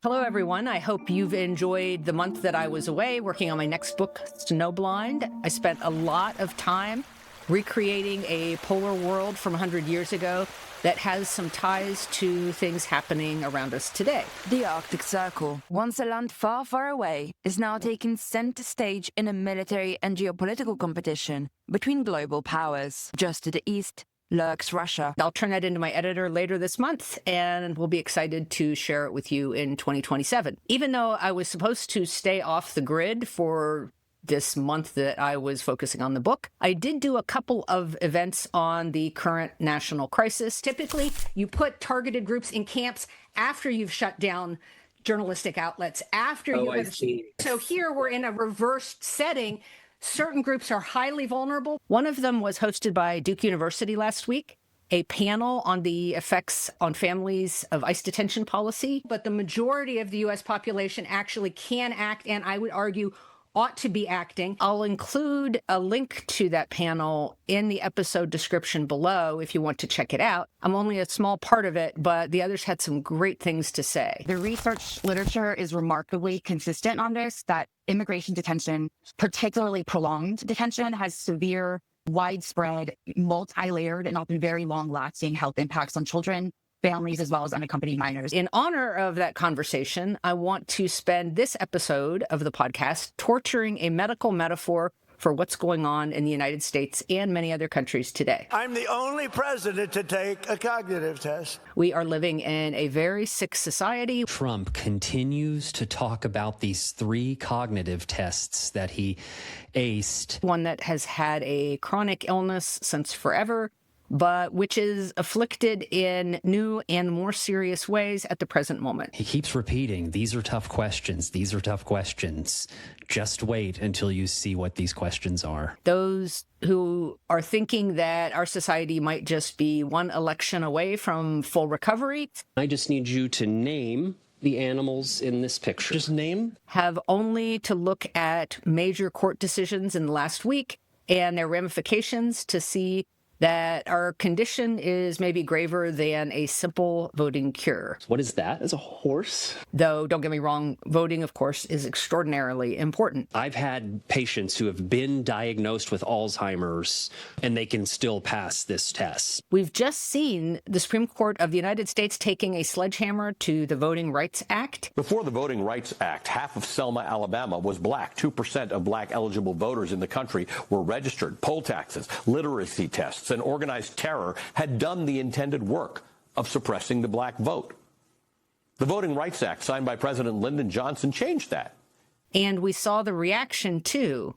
Hello, everyone. I hope you've enjoyed the month that I was away working on my next book, Snowblind. I spent a lot of time recreating a polar world from 100 years ago that has some ties to things happening around us today. The Arctic Circle, once a land far, far away, is now taking center stage in a military and geopolitical competition between global powers. Just to the east lurks Russia. I'll turn that into my editor later this month, and we'll be excited to share it with you in 2027. Even though I was supposed to stay off the grid for this month that I was focusing on the book, I did do a couple of events on the current national crisis. Typically, you put targeted groups in camps after you've shut down journalistic outlets, after I see. So here we're in a reversed setting. Certain groups are highly vulnerable. One of them was hosted by Duke University last week, a panel on the effects on families of ICE detention policy. But the majority of the U.S. population actually can act, and I would argue ought to be acting. I'll include a link to that panel in the episode description below if you want to check it out. I'm only a small part of it, but the others had some great things to say. The research literature is remarkably consistent on this, that immigration detention, particularly prolonged detention, has severe, widespread, multi-layered, and often very long-lasting health impacts on children, families, as well as unaccompanied minors. In honor of that conversation, I want to spend this episode of the podcast torturing a medical metaphor for what's going on in the United States and many other countries today. I'm the only president to take a cognitive test. We are living in a very sick society. Trump continues to talk about these 3 cognitive tests that he aced. One that has had a chronic illness since forever, but which is afflicted in new and more serious ways at the present moment. He keeps repeating, these are tough questions. These are tough questions. Just wait until you see what these questions are. Those who are thinking that our society might just be one election away from full recovery. I just need you to name the animals in this picture. Just name. Have only to look at major court decisions in the last week and their ramifications to see that our condition is maybe graver than a simple voting cure. What is that? Is a horse? Though, don't get me wrong, voting, of course, is extraordinarily important. I've had patients who have been diagnosed with Alzheimer's, and they can still pass this test. We've just seen the Supreme Court of the United States taking a sledgehammer to the Voting Rights Act. Before the Voting Rights Act, half of Selma, Alabama was black. 2% of black eligible voters in the country were registered. Poll taxes, literacy tests, and organized terror had done the intended work of suppressing the black vote. The Voting Rights Act, signed by President Lyndon Johnson, changed that. And we saw the reaction, too,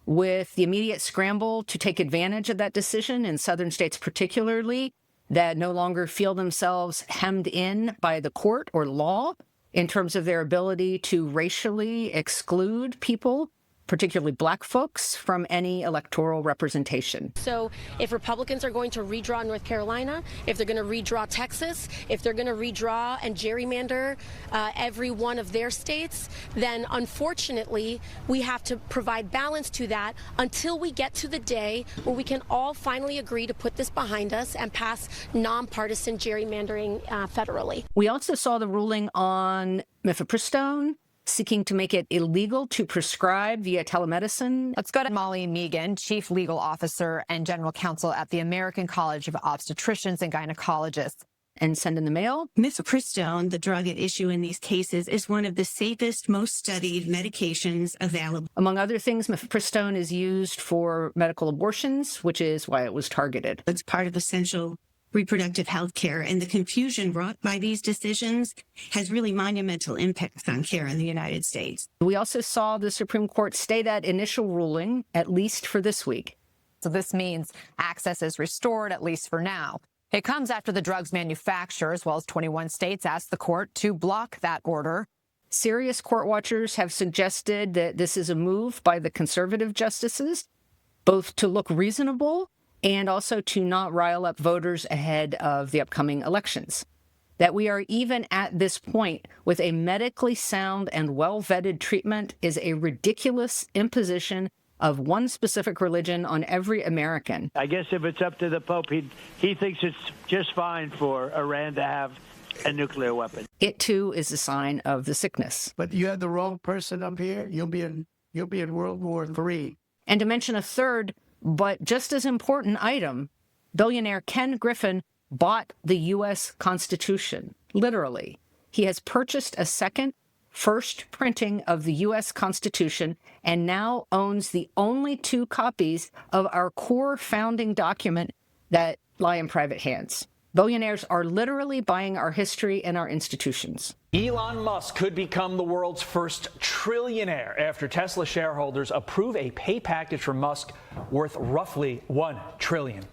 with the immediate scramble to take advantage of that decision in southern states particularly, that no longer feel themselves hemmed in by the court or law in terms of their ability to racially exclude people, particularly black folks, from any electoral representation. So if Republicans are going to redraw North Carolina, if they're going to redraw Texas, if they're going to redraw and gerrymander every one of their states, then unfortunately we have to provide balance to that until we get to the day where we can all finally agree to put this behind us and pass nonpartisan gerrymandering federally. We also saw the ruling on Mifepristone, seeking to make it illegal to prescribe via telemedicine. Let's go to Molly Megan, Chief Legal Officer and General Counsel at the American College of Obstetricians and Gynecologists. And send in the mail. Mifepristone, the drug at issue in these cases, is one of the safest, most studied medications available. Among other things, Mifepristone is used for medical abortions, which is why it was targeted. It's part of essential reproductive health care, and the confusion wrought by these decisions has really monumental impacts on care in the United States. We also saw the Supreme Court stay that initial ruling, at least for this week. So this means access is restored, at least for now. It comes after the drug's manufacturer, as well as 21 states, asked the court to block that order. Serious court watchers have suggested that this is a move by the conservative justices, both to look reasonable and also to not rile up voters ahead of the upcoming elections. That we are even at this point with a medically sound and well-vetted treatment is a ridiculous imposition of one specific religion on every American. I guess if it's up to the Pope, he thinks it's just fine for Iran to have a nuclear weapon. It too is a sign of the sickness. But you have the wrong person up here, you'll be in World War III. And to mention a third, but just as important item, billionaire Ken Griffin bought the U.S. Constitution, literally. He has purchased a first printing of the U.S. Constitution and now owns the only 2 copies of our core founding document that lie in private hands. Billionaires are literally buying our history and our institutions. Elon Musk could become the world's first trillionaire after Tesla shareholders approve a pay package for Musk worth roughly $1 trillion.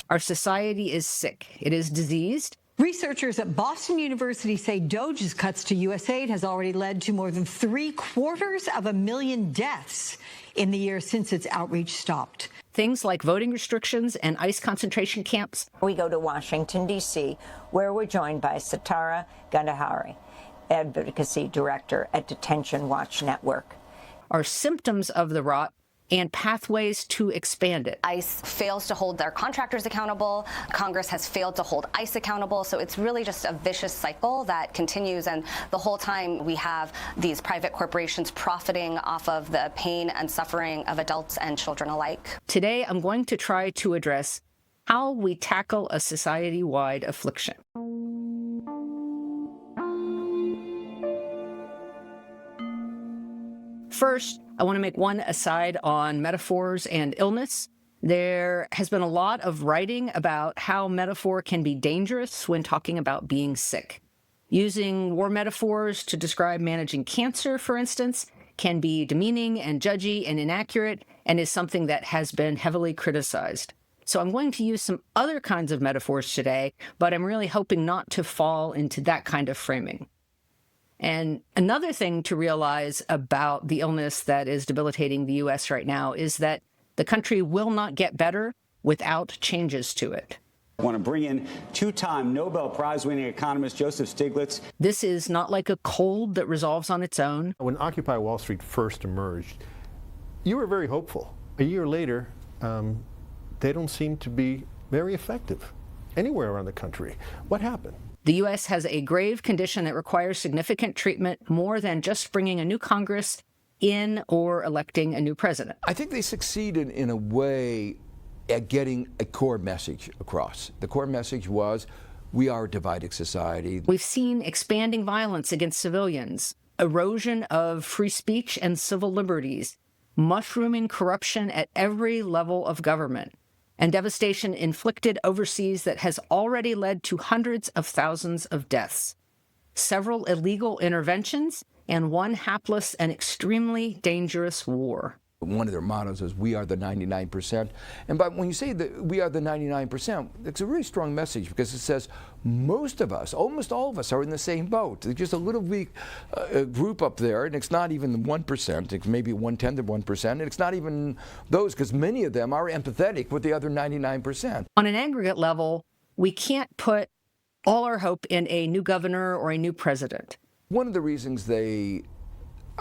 Our society is sick. It is diseased. Researchers at Boston University say Doge's cuts to USAID has already led to more than 750,000 deaths in the year since its outreach stopped. Things like voting restrictions and ICE concentration camps. We go to Washington, D.C., where we're joined by Satara Gandahari, Advocacy Director at Detention Watch Network. Are symptoms of the rot and pathways to expand it. ICE fails to hold their contractors accountable. Congress has failed to hold ICE accountable. So it's really just a vicious cycle that continues. And the whole time we have these private corporations profiting off of the pain and suffering of adults and children alike. Today, I'm going to try to address how we tackle a society-wide affliction. First, I want to make one aside on metaphors and illness. There has been a lot of writing about how metaphor can be dangerous when talking about being sick. Using war metaphors to describe managing cancer, for instance, can be demeaning and judgy and inaccurate and is something that has been heavily criticized. So I'm going to use some other kinds of metaphors today, but I'm really hoping not to fall into that kind of framing. And another thing to realize about the illness that is debilitating the U.S. right now is that the country will not get better without changes to it. I want to bring in 2-time Nobel Prize-winning economist Joseph Stiglitz. This is not like a cold that resolves on its own. When Occupy Wall Street first emerged, you were very hopeful. A year later, they don't seem to be very effective anywhere around the country. What happened? The U.S. has a grave condition that requires significant treatment more than just bringing a new Congress in or electing a new president. I think they succeeded in a way at getting a core message across. The core message was, we are a divided society. We've seen expanding violence against civilians, erosion of free speech and civil liberties, mushrooming corruption at every level of government, and devastation inflicted overseas that has already led to hundreds of thousands of deaths, several illegal interventions, and one hapless and extremely dangerous war. One of their mottos is, we are the 99%. And when you say that we are the 99%, it's a really strong message because it says most of us, almost all of us, are in the same boat. There's just a little weak group up there, and it's not even 1%. It's maybe 1/10 of 1%, and it's not even those, because many of them are empathetic with the other 99%. On an aggregate level, we can't put all our hope in a new governor or a new president. One of the reasons I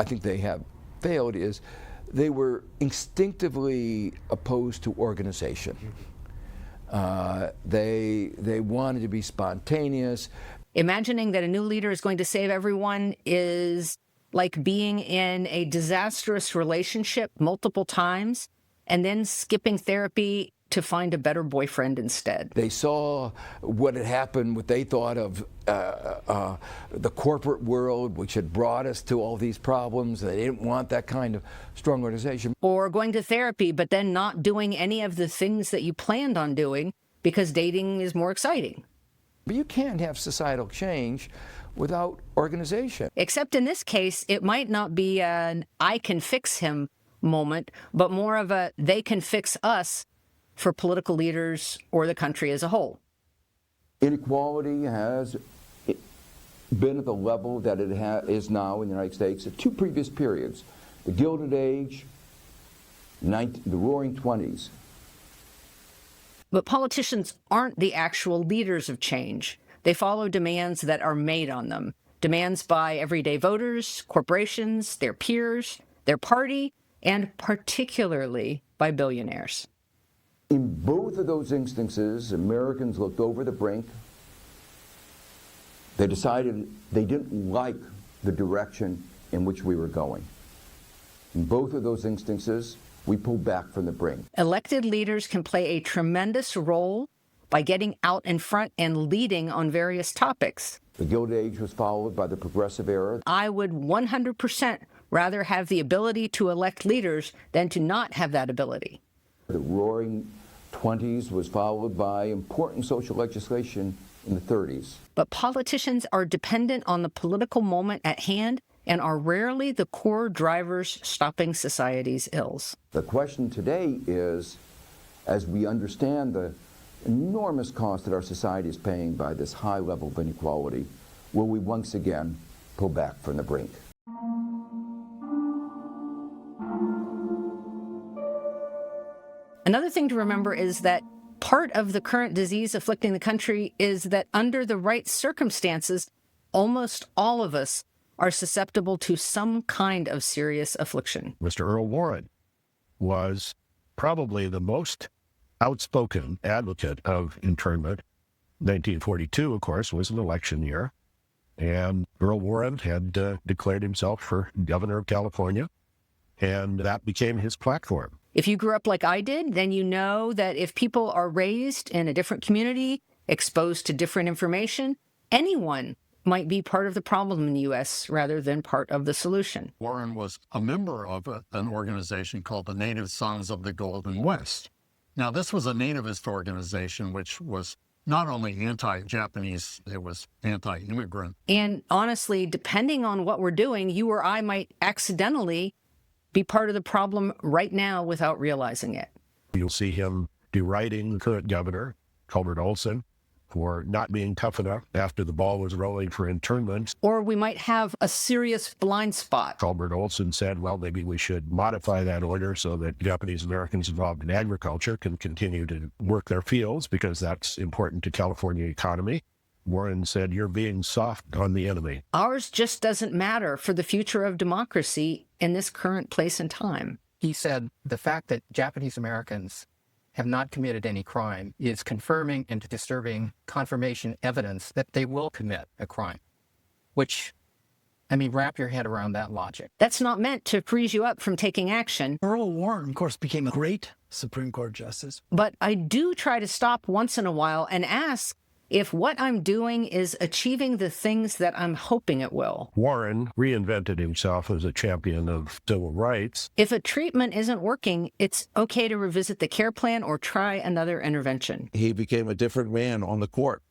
think they have failed is they were instinctively opposed to organization. They wanted to be spontaneous. Imagining that a new leader is going to save everyone is like being in a disastrous relationship multiple times and then skipping therapy to find a better boyfriend instead. They saw what had happened, what they thought of the corporate world, which had brought us to all these problems. They didn't want that kind of strong organization. Or going to therapy, but then not doing any of the things that you planned on doing because dating is more exciting. But you can't have societal change without organization. Except in this case, it might not be an I can fix him moment, but more of a they can fix us for political leaders or the country as a whole. Inequality has been at the level that it is now in the United States at 2 previous periods: the Gilded Age, the Roaring '20s. But politicians aren't the actual leaders of change. They follow demands that are made on them, demands by everyday voters, corporations, their peers, their party, and particularly by billionaires. In both of those instances, Americans looked over the brink. They decided they didn't like the direction in which we were going. In both of those instances, we pulled back from the brink. Elected leaders can play a tremendous role by getting out in front and leading on various topics. The Gilded Age was followed by the Progressive Era. I would 100% rather have the ability to elect leaders than to not have that ability. The Roaring 20s was followed by important social legislation in the 30s. But politicians are dependent on the political moment at hand and are rarely the core drivers stopping society's ills. The question today is, as we understand the enormous cost that our society is paying by this high level of inequality, will we once again pull back from the brink? Another thing to remember is that part of the current disease afflicting the country is that under the right circumstances, almost all of us are susceptible to some kind of serious affliction. Mr. Earl Warren was probably the most outspoken advocate of internment. 1942, of course, was an election year, and Earl Warren had declared himself for governor of California, and that became his platform. If you grew up like I did, then you know that if people are raised in a different community, exposed to different information, anyone might be part of the problem in the U.S. rather than part of the solution. Warren was a member of an organization called the Native Sons of the Golden West. Now, this was a nativist organization which was not only anti-Japanese, it was anti-immigrant. And honestly, depending on what we're doing, you or I might accidentally be part of the problem right now without realizing it. You'll see him deriding the current governor, Culbert Olson, for not being tough enough after the ball was rolling for internment. Or we might have a serious blind spot. Culbert Olson said, well, maybe we should modify that order so that Japanese Americans involved in agriculture can continue to work their fields because that's important to California economy. Warren said, you're being soft on the enemy. Ours just doesn't matter for the future of democracy in this current place and time. He said the fact that Japanese Americans have not committed any crime is confirming and disturbing confirmation evidence that they will commit a crime, which, I mean, wrap your head around that logic. That's not meant to freeze you up from taking action. Earl Warren, of course, became a great Supreme Court justice. But I do try to stop once in a while and ask if what I'm doing is achieving the things that I'm hoping it will. Warren reinvented himself as a champion of civil rights. If a treatment isn't working, it's okay to revisit the care plan or try another intervention. He became a different man on the court.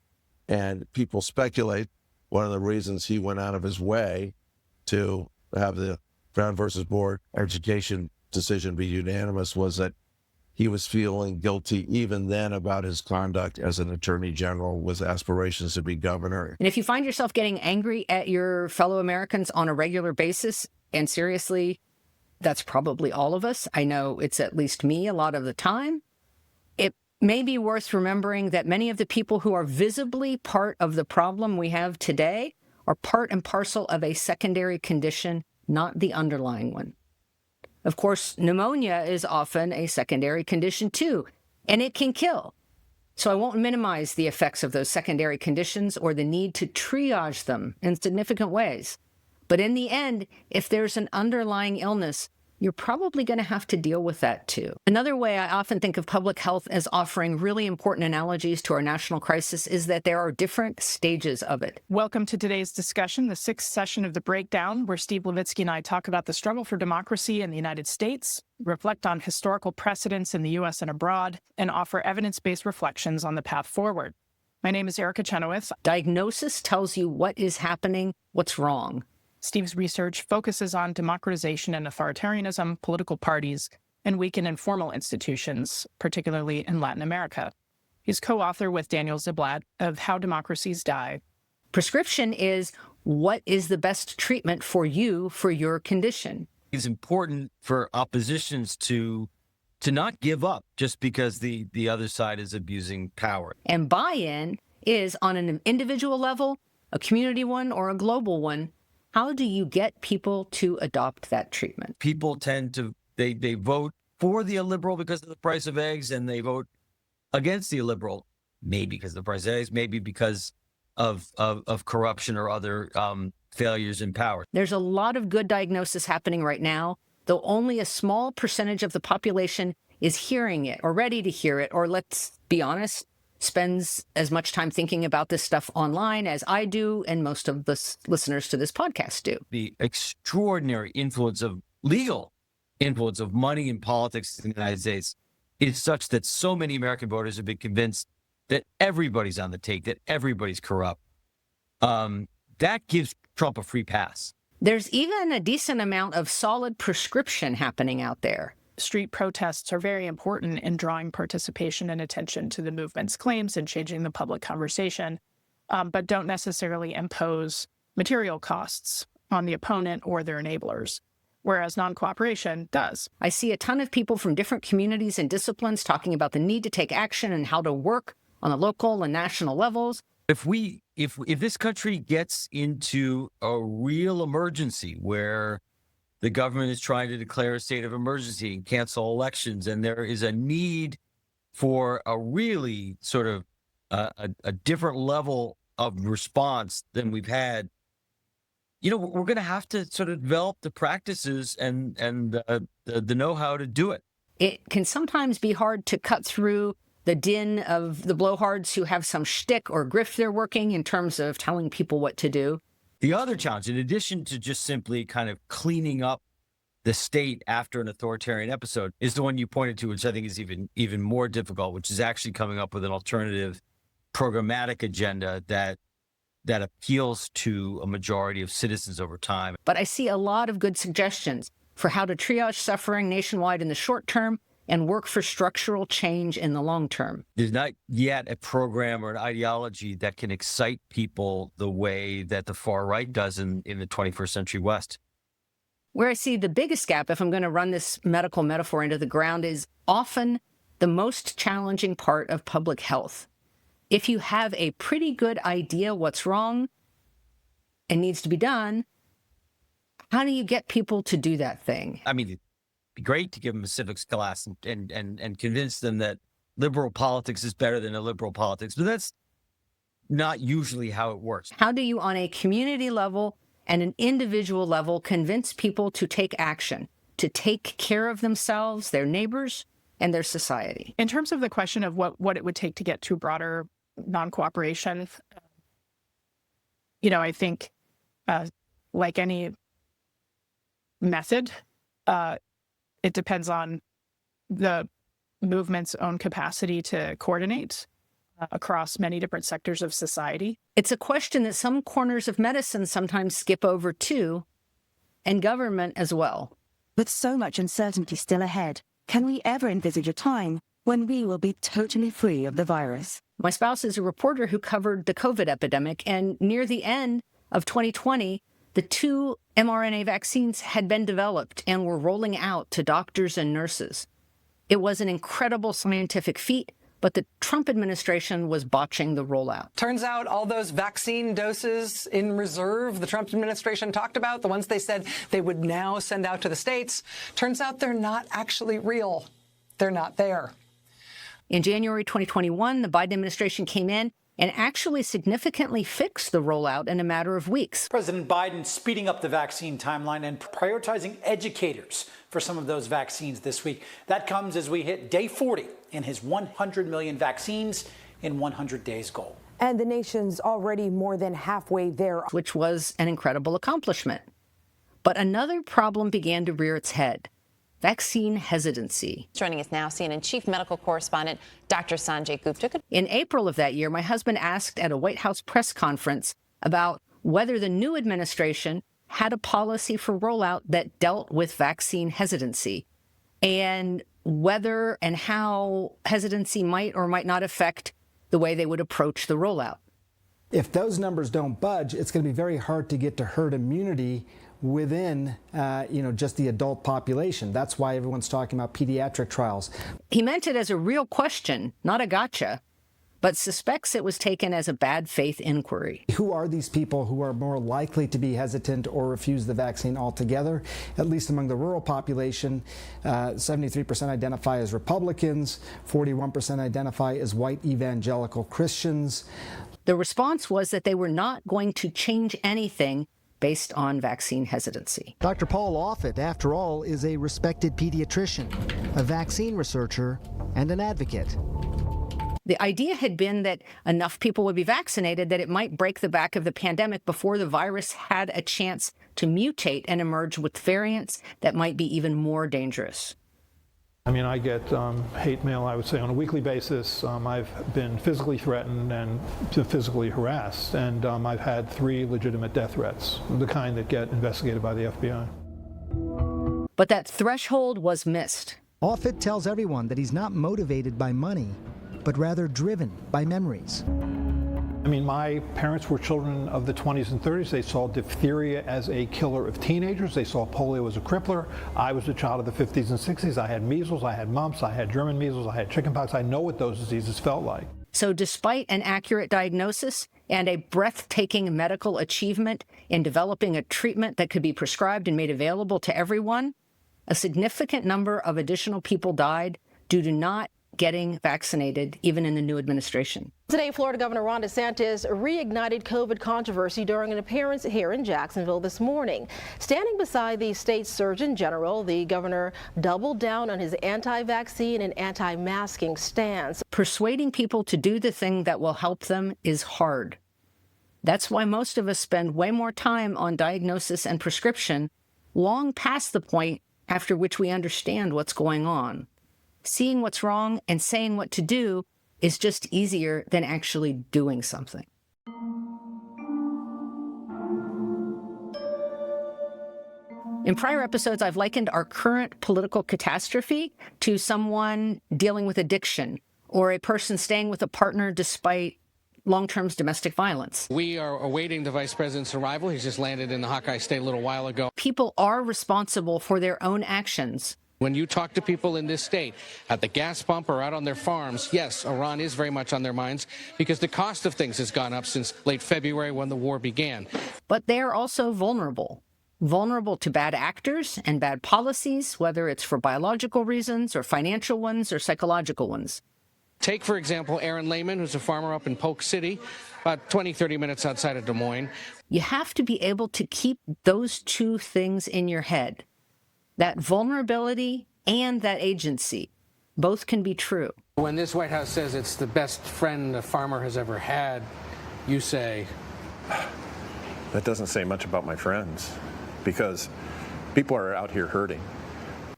And people speculate one of the reasons he went out of his way to have the Brown versus Board education decision be unanimous was that he was feeling guilty even then about his conduct as an attorney general with aspirations to be governor. And if you find yourself getting angry at your fellow Americans on a regular basis, and seriously, that's probably all of us. I know it's at least me a lot of the time. It may be worth remembering that many of the people who are visibly part of the problem we have today are part and parcel of a secondary condition, not the underlying one. Of course, pneumonia is often a secondary condition too, and it can kill. So I won't minimize the effects of those secondary conditions or the need to triage them in significant ways. But in the end, if there's an underlying illness, you're probably going to have to deal with that too. Another way I often think of public health as offering really important analogies to our national crisis is that there are different stages of it. Welcome to today's discussion, the sixth session of The Breakdown, where Steve Levitsky and I talk about the struggle for democracy in the United States, reflect on historical precedents in the U.S. and abroad, and offer evidence-based reflections on the path forward. My name is Erica Chenoweth. Diagnosis tells you what is happening, what's wrong. Steve's research focuses on democratization and authoritarianism, political parties, and weak and informal institutions, particularly in Latin America. He's co-author with Daniel Ziblatt of How Democracies Die. Prescription is what is the best treatment for you for your condition. It's important for oppositions to not give up just because the other side is abusing power. And buy-in is on an individual level, a community one, or a global one. How do you get people to adopt that treatment? People tend to, they vote for the illiberal because of the price of eggs, and they vote against the illiberal, maybe because of the price of eggs, maybe because of corruption or other failures in power. There's a lot of good diagnosis happening right now, though only a small percentage of the population is hearing it or ready to hear it, or let's be honest, spends as much time thinking about this stuff online as I do and most of the listeners to this podcast do. The extraordinary legal influence of money in politics in the United States is such that so many American voters have been convinced that everybody's on the take, that everybody's corrupt. That gives Trump a free pass. There's even a decent amount of solid prescription happening out there. Street protests are very important in drawing participation and attention to the movement's claims and changing the public conversation, but don't necessarily impose material costs on the opponent or their enablers, whereas non-cooperation does. I see a ton of people from different communities and disciplines talking about the need to take action and how to work on the local and national levels. If this country gets into a real emergency where the government is trying to declare a state of emergency and cancel elections, and there is a need for a really sort of a different level of response than we've had, we're going to have to sort of develop the practices and the know-how to do it. It can sometimes be hard to cut through the din of the blowhards who have some shtick or grift they're working in terms of telling people what to do. The other challenge, in addition to just simply kind of cleaning up the state after an authoritarian episode, is the one you pointed to, which I think is even more difficult, which is actually coming up with an alternative programmatic agenda that appeals to a majority of citizens over time. But I see a lot of good suggestions for how to triage suffering nationwide in the short term and work for structural change in the long term. There's not yet a program or an ideology that can excite people the way that the far right does in the 21st century West. Where I see the biggest gap, if I'm going to run this medical metaphor into the ground, is often the most challenging part of public health. If you have a pretty good idea what's wrong and needs to be done, how do you get people to do that thing? I mean, be great to give them a civics class and convince them that liberal politics is better than illiberal politics, but that's not usually how it works. How do you, on a community level and an individual level, convince people to take action, to take care of themselves, their neighbors, and their society? In terms of the question of what it would take to get to broader non-cooperation, I think like any method, it depends on the movement's own capacity to coordinate across many different sectors of society. It's a question that some corners of medicine sometimes skip over too, and government as well. With so much uncertainty still ahead, can we ever envisage a time when we will be totally free of the virus? My spouse is a reporter who covered the COVID epidemic, and near the end of 2020, the 2 mRNA vaccines had been developed and were rolling out to doctors and nurses. It was an incredible scientific feat, but the Trump administration was botching the rollout. Turns out all those vaccine doses in reserve the Trump administration talked about, the ones they said they would now send out to the states, turns out they're not actually real. They're not there. In January 2021, the Biden administration came in and actually significantly fixed the rollout in a matter of weeks. President Biden speeding up the vaccine timeline and prioritizing educators for some of those vaccines this week. That comes as we hit day 40 in his 100 million vaccines in 100 days goal. And the nation's already more than halfway there, which was an incredible accomplishment. But another problem began to rear its head. Vaccine hesitancy. Joining us now, CNN chief medical correspondent Dr. Sanjay Gupta. In April of that year, my husband asked at a White House press conference about whether the new administration had a policy for rollout that dealt with vaccine hesitancy, and whether and how hesitancy might or might not affect the way they would approach the rollout. If those numbers don't budge, it's going to be very hard to get to herd immunity within, just the adult population. That's why everyone's talking about pediatric trials. He meant it as a real question, not a gotcha. but suspects it was taken as a bad faith inquiry. Who are these people who are more likely to be hesitant or refuse the vaccine altogether? At least among the rural population, 73% identify as Republicans, 41% identify as white evangelical Christians. The response was that they were not going to change anything based on vaccine hesitancy. Dr. Paul Offit, after all, is a respected pediatrician, a vaccine researcher, and an advocate. The idea had been that enough people would be vaccinated that it might break the back of the pandemic before the virus had a chance to mutate and emerge with variants that might be even more dangerous. I mean, I get hate mail, I would say, on a weekly basis. I've been physically threatened and physically harassed, and I've had 3 legitimate death threats, the kind that get investigated by the FBI. But that threshold was missed. Offit tells everyone that he's not motivated by money, but rather driven by memories. I mean, my parents were children of the 20s and 30s. They saw diphtheria as a killer of teenagers. They saw polio as a crippler. I was a child of the 50s and 60s. I had measles, I had mumps, I had German measles, I had chickenpox. I know what those diseases felt like. So despite an accurate diagnosis and a breathtaking medical achievement in developing a treatment that could be prescribed and made available to everyone, a significant number of additional people died due to not getting vaccinated, even in the new administration. Today, Florida Governor Ron DeSantis reignited COVID controversy during an appearance here in Jacksonville this morning. Standing beside the state's Surgeon General, the governor doubled down on his anti-vaccine and anti-masking stance. Persuading people to do the thing that will help them is hard. That's why most of us spend way more time on diagnosis and prescription, long past the point after which we understand what's going on. Seeing what's wrong and saying what to do is just easier than actually doing something. In prior episodes, I've likened our current political catastrophe to someone dealing with addiction or a person staying with a partner despite long-term domestic violence. We are awaiting the vice president's arrival. He's just landed in the Hawkeye State a little while ago. People are responsible for their own actions. When you talk to people in this state, at the gas pump or out on their farms, yes, Iran is very much on their minds because the cost of things has gone up since late February when the war began. But they are also vulnerable to bad actors and bad policies, whether it's for biological reasons or financial ones or psychological ones. Take, for example, Aaron Lehman, who's a farmer up in Polk City, about 20, 30 minutes outside of Des Moines. You have to be able to keep those two things in your head. That vulnerability and that agency, both can be true. When this White House says it's the best friend a farmer has ever had, you say... That doesn't say much about my friends, because people are out here hurting.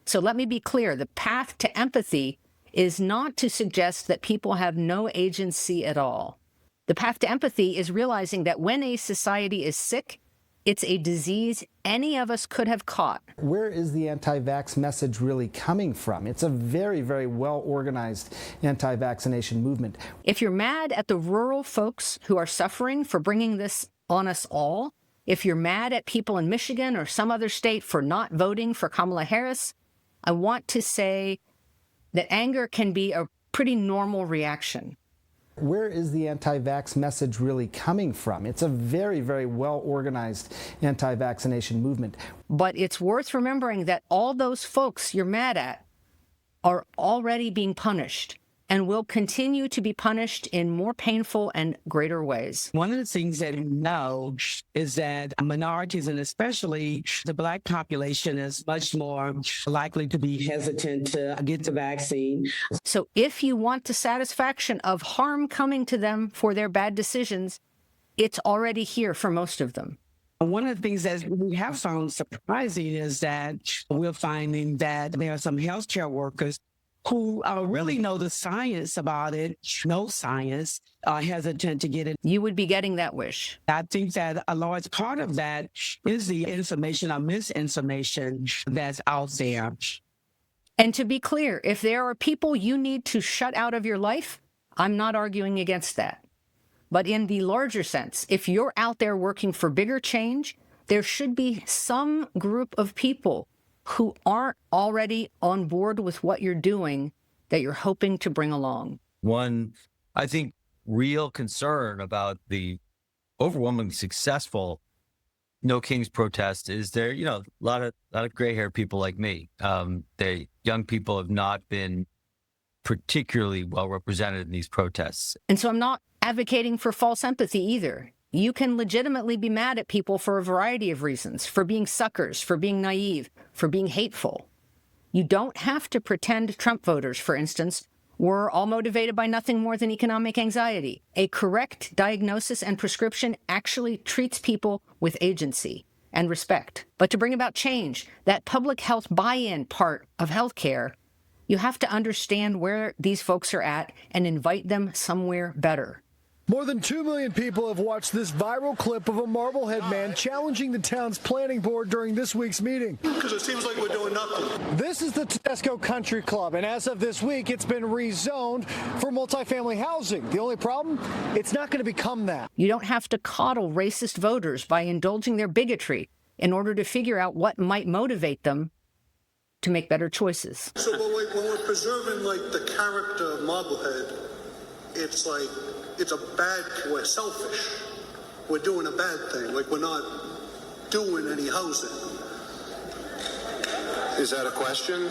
So let me be clear. The path to empathy is not to suggest that people have no agency at all. The path to empathy is realizing that when a society is sick, it's a disease any of us could have caught. Where is the anti-vax message really coming from? It's a very, very well-organized anti-vaccination movement. If you're mad at the rural folks who are suffering for bringing this on us all, if you're mad at people in Michigan or some other state for not voting for Kamala Harris, I want to say that anger can be a pretty normal reaction. Where is the anti-vax message really coming from? It's a very, very well-organized anti-vaccination movement. But it's worth remembering that all those folks you're mad at are already being punished and will continue to be punished in more painful and greater ways. One of the things that we know is that minorities, and especially the Black population, is much more likely to be hesitant to get the vaccine. So if you want the satisfaction of harm coming to them for their bad decisions, it's already here for most of them. One of the things that we have found surprising is that we're finding that there are some healthcare workers who really know the science about it, know science, are hesitant to get it. You would be getting that wish. I think that a large part of that is the information or misinformation that's out there. And to be clear, if there are people you need to shut out of your life, I'm not arguing against that. But in the larger sense, if you're out there working for bigger change, there should be some group of people who aren't already on board with what you're doing that you're hoping to bring along. One, I think real concern about the overwhelmingly successful No Kings protest is there, a lot of gray-haired people like me. The young people have not been particularly well represented in these protests. And so I'm not advocating for false empathy either. You can legitimately be mad at people for a variety of reasons, for being suckers, for being naive, for being hateful. You don't have to pretend Trump voters, for instance, were all motivated by nothing more than economic anxiety. A correct diagnosis and prescription actually treats people with agency and respect. But to bring about change, that public health buy-in part of healthcare, you have to understand where these folks are at and invite them somewhere better. More than 2 million people have watched this viral clip of a Marblehead man challenging the town's planning board during this week's meeting. Because it seems like we're doing nothing. This is the Tedesco Country Club, and as of this week, it's been rezoned for multifamily housing. The only problem? It's not going to become that. You don't have to coddle racist voters by indulging their bigotry in order to figure out what might motivate them to make better choices. So, but like when we're preserving like the character of Marblehead, it's like it's a bad. We're selfish. We're doing a bad thing. Like we're not doing any housing. Is that a question?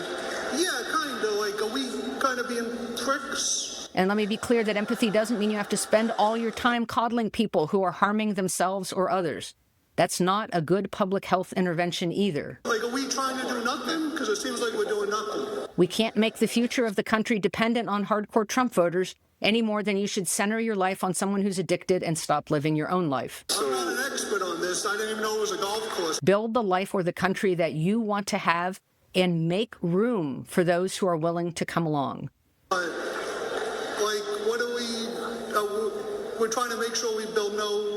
Yeah, kind of. Like, are we kind of being pricks? And let me be clear that empathy doesn't mean you have to spend all your time coddling people who are harming themselves or others. That's not a good public health intervention either. Like, are we trying to do nothing? Because it seems like we're doing nothing. We can't make the future of the country dependent on hardcore Trump voters any more than you should center your life on someone who's addicted and stop living your own life. I'm not an expert on this. I didn't even know it was a golf course. Build the life or the country that you want to have and make room for those who are willing to come along. But, like, what do we... we're trying to make sure we build no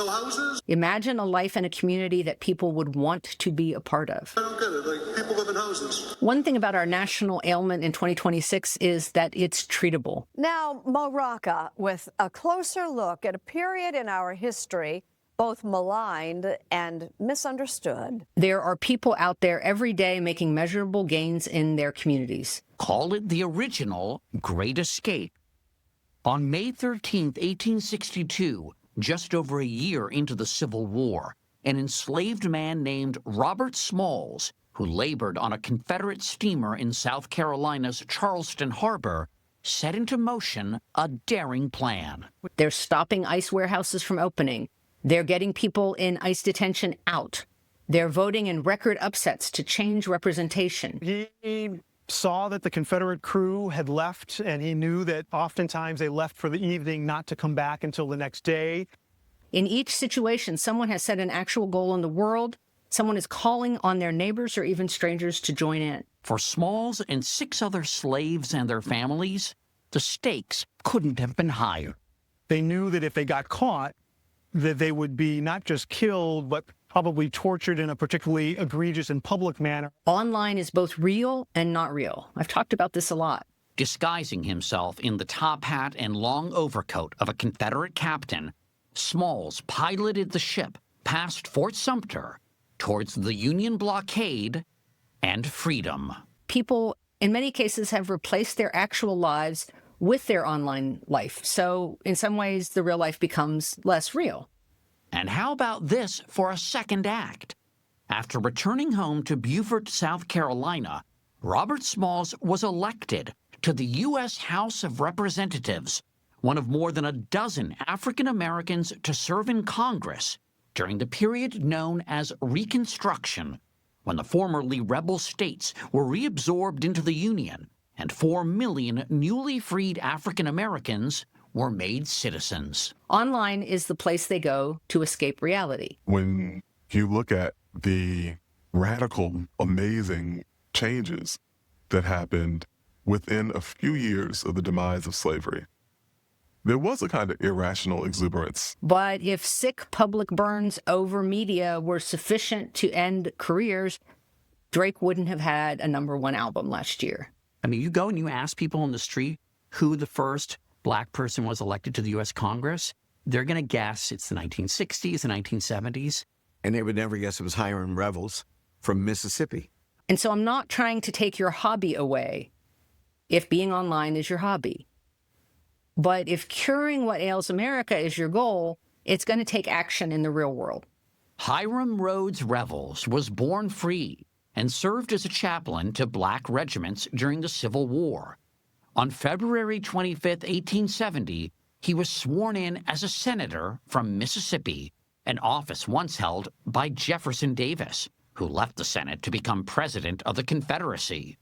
houses? Imagine a life and a community that people would want to be a part of. I don't get it. Like, people live in houses. One thing about our national ailment in 2026 is that it's treatable. Now, Morocco, with a closer look at a period in our history both maligned and misunderstood. There are people out there every day making measurable gains in their communities. Call it the original Great Escape. On May 13, 1862, just over a year into the Civil War, an enslaved man named Robert Smalls, who labored on a Confederate steamer in South Carolina's Charleston Harbor, set into motion a daring plan. They're stopping ICE warehouses from opening. They're getting people in ICE detention out. They're voting in record upsets to change representation. He saw that the Confederate crew had left, and he knew that oftentimes they left for the evening, not to come back until the next day. In each situation, someone has set an actual goal in the world. Someone is calling on their neighbors or even strangers to join in. For Smalls and 6 other slaves and their families, the stakes couldn't have been higher. They knew that if they got caught, that they would be not just killed, but probably tortured in a particularly egregious and public manner. Online is both real and not real. I've talked about this a lot. Disguising himself in the top hat and long overcoat of a Confederate captain, Smalls piloted the ship past Fort Sumter towards the Union blockade and freedom. People, in many cases, have replaced their actual lives with their online life. So in some ways, the real life becomes less real. And how about this for a second act? After returning home to Beaufort, South Carolina, Robert Smalls was elected to the U.S. House of Representatives, one of more than a dozen African Americans to serve in Congress during the period known as Reconstruction, when the formerly rebel states were reabsorbed into the Union and 4 million newly freed African Americans were made citizens. Online is the place they go to escape reality. When you look at the radical, amazing changes that happened within a few years of the demise of slavery, there was a kind of irrational exuberance. But if sick public burns over media were sufficient to end careers, Drake wouldn't have had a #1 album last year. I mean, you go and you ask people on the street who the first black person was elected to the U.S. Congress, they're going to guess it's the 1960s, the 1970s. And they would never guess it was Hiram Revels from Mississippi. And so I'm not trying to take your hobby away if being online is your hobby. But if curing what ails America is your goal, it's going to take action in the real world. Hiram Rhodes Revels was born free and served as a chaplain to black regiments during the Civil War. On February 25, 1870, he was sworn in as a senator from Mississippi, an office once held by Jefferson Davis, who left the Senate to become president of the Confederacy.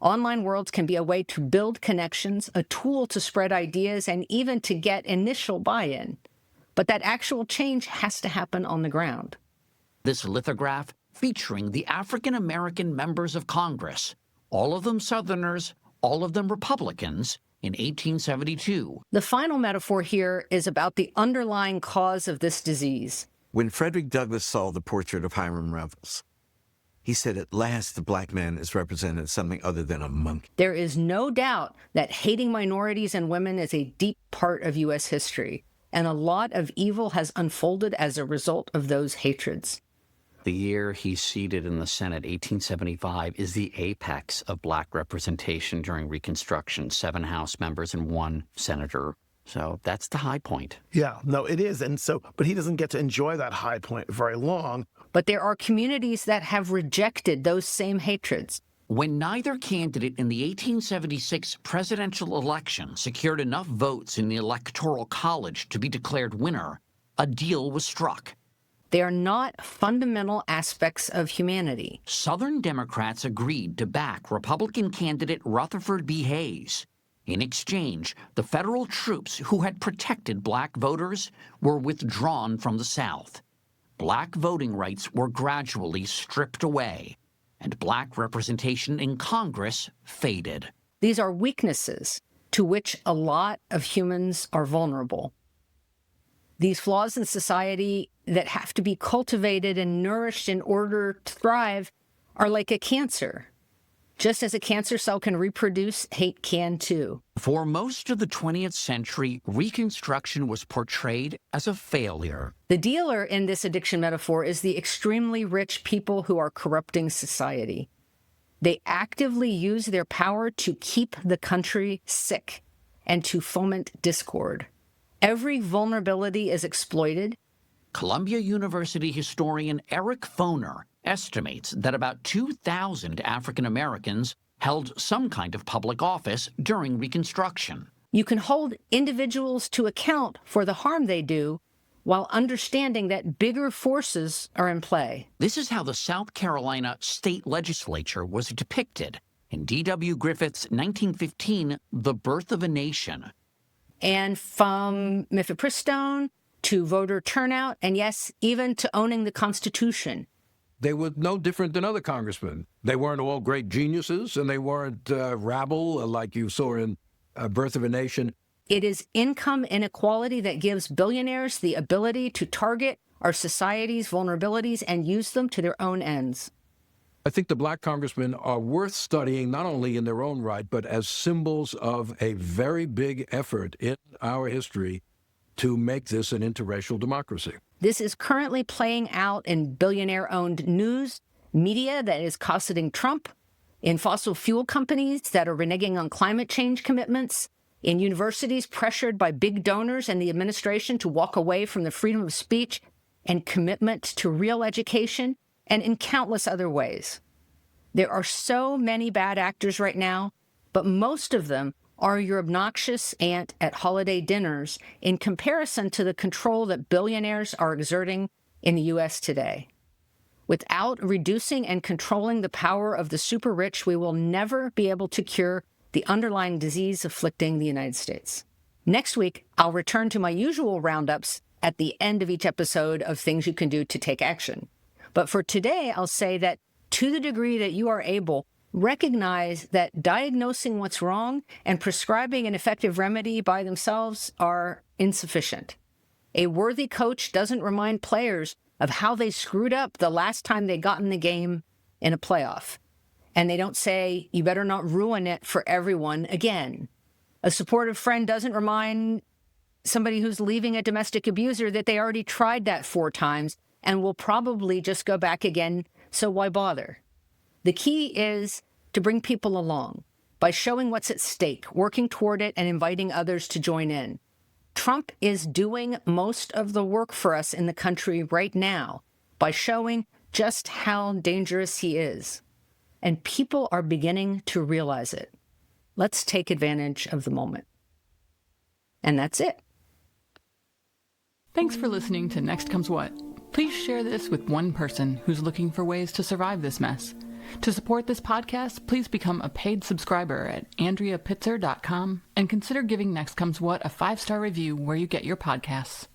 Online worlds can be a way to build connections, a tool to spread ideas, and even to get initial buy-in. But that actual change has to happen on the ground. This lithograph featuring the African-American members of Congress, all of them Southerners, all of them Republicans, in 1872. The final metaphor here is about the underlying cause of this disease. When Frederick Douglass saw the portrait of Hiram Revels, he said, at last the black man is represented as something other than a monkey. There is no doubt that hating minorities and women is a deep part of U.S. history, and a lot of evil has unfolded as a result of those hatreds. The year he's seated in the Senate, 1875, is the apex of black representation during Reconstruction. 7 House members and 1 senator. So that's the high point. Yeah, no, it is. And so, but he doesn't get to enjoy that high point very long. But there are communities that have rejected those same hatreds. When neither candidate in the 1876 presidential election secured enough votes in the Electoral College to be declared winner, a deal was struck. They are not fundamental aspects of humanity. Southern Democrats agreed to back Republican candidate Rutherford B. Hayes. In exchange, the federal troops who had protected black voters were withdrawn from the South. Black voting rights were gradually stripped away, and black representation in Congress faded. These are weaknesses to which a lot of humans are vulnerable. These flaws in society that have to be cultivated and nourished in order to thrive are like a cancer. Just as a cancer cell can reproduce, hate can too. For most of the 20th century, Reconstruction was portrayed as a failure. The dealer in this addiction metaphor is the extremely rich people who are corrupting society. They actively use their power to keep the country sick and to foment discord. Every vulnerability is exploited. Columbia University historian Eric Foner estimates that about 2,000 African Americans held some kind of public office during Reconstruction. You can hold individuals to account for the harm they do while understanding that bigger forces are in play. This is how the South Carolina state legislature was depicted in D.W. Griffith's 1915 The Birth of a Nation. And from Mifepristone to voter turnout, and yes, even to owning the Constitution. They were no different than other congressmen. They weren't all great geniuses, and they weren't rabble like you saw in Birth of a Nation. It is income inequality that gives billionaires the ability to target our society's vulnerabilities and use them to their own ends. I think the black congressmen are worth studying, not only in their own right, but as symbols of a very big effort in our history to make this an interracial democracy. This is currently playing out in billionaire-owned news, media that is cosseting Trump, in fossil fuel companies that are reneging on climate change commitments, in universities pressured by big donors and the administration to walk away from the freedom of speech and commitment to real education, and in countless other ways. There are so many bad actors right now, but most of them are your obnoxious aunt at holiday dinners in comparison to the control that billionaires are exerting in the U.S. today. Without reducing and controlling the power of the super rich, we will never be able to cure the underlying disease afflicting the United States. Next week, I'll return to my usual roundups at the end of each episode of things you can do to take action. But for today, I'll say that to the degree that you are able, recognize that diagnosing what's wrong and prescribing an effective remedy by themselves are insufficient. A worthy coach doesn't remind players of how they screwed up the last time they got in the game in a playoff. And they don't say, you better not ruin it for everyone again. A supportive friend doesn't remind somebody who's leaving a domestic abuser that they already tried that 4 times and will probably just go back again, so why bother? The key is to bring people along, by showing what's at stake, working toward it, and inviting others to join in. Trump is doing most of the work for us in the country right now by showing just how dangerous he is. And people are beginning to realize it. Let's take advantage of the moment. And that's it. Thanks for listening to Next Comes What. Please share this with one person who's looking for ways to survive this mess. To support this podcast, please become a paid subscriber at AndreaPitzer.com and consider giving Next Comes What a 5-star review where you get your podcasts.